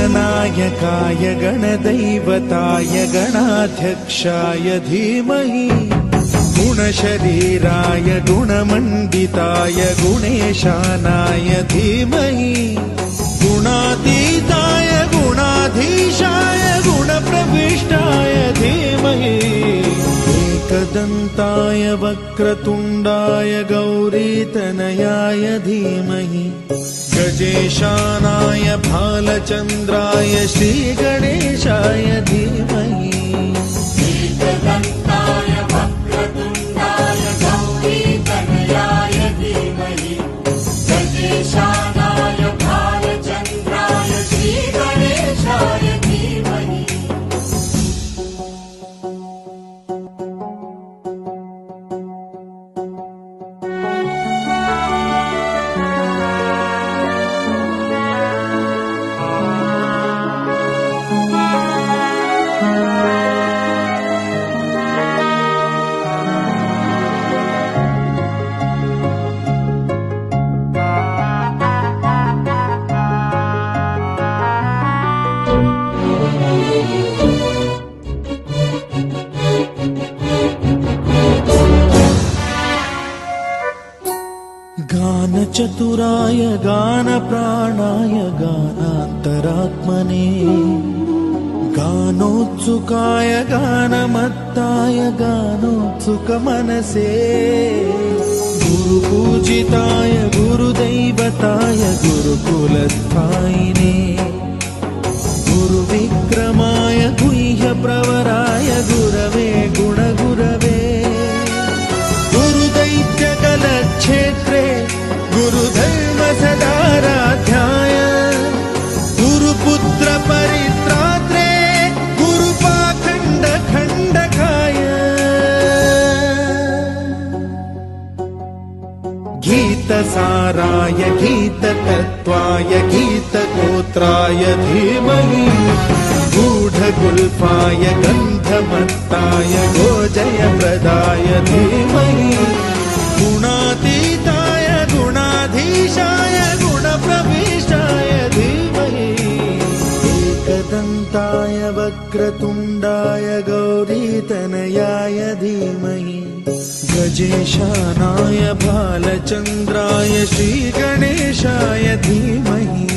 गणनायकाय गणदैवताय गणाध्यक्षाय धीमहि गुणशरीराय गुणमण्डिताय गुणेशानाय धीमहि गुणातीताय गुणाधीशाय गुणप्रविष्टाय धीमहि एकदन्ताय वक्रतुण्डाय गौरीतनयाय धीमहि गजेशानाय भालचन्द्राय श्रीगणेशाय धीमहि एकदन्ताय वक्रतुण्डाय गौरीतनयाय धीमहि गजेशानाय भालचन्द्राय श्रीगणेशाय धीमहि गानचतुराय गानप्राणाय गानान्तरात्मने गानोत्सुकाय गानमत्ताय गानोत्सुकमनसे गुरुपूजिताय गुरुदैवताय गुरुकुलस्थायिने गुरुविक्रमाय गुह्यप्रवराय गुरवे गुणगुरवे गुरुदैत्यकलक्षेत्रे गुरुधर्मसदाराध्याय गुरुपुत्र परित्रात्रे गुरुपाखण्डखण्डकाय गीतसाराय गीततत्त्वाय गीतगोत्राय धीमहि गूढगुल्फाय गन्धमत्ताय गोजयप्रदाय धीमहि गुणातीताय गुणाधीशाय गुणप्रविष्टाय धीमहि एकदन्ताय वक्रतुण्डाय गौरीतनयाय धीमहि गजेशानाय भालचन्द्राय श्रीगणेशाय धीमहि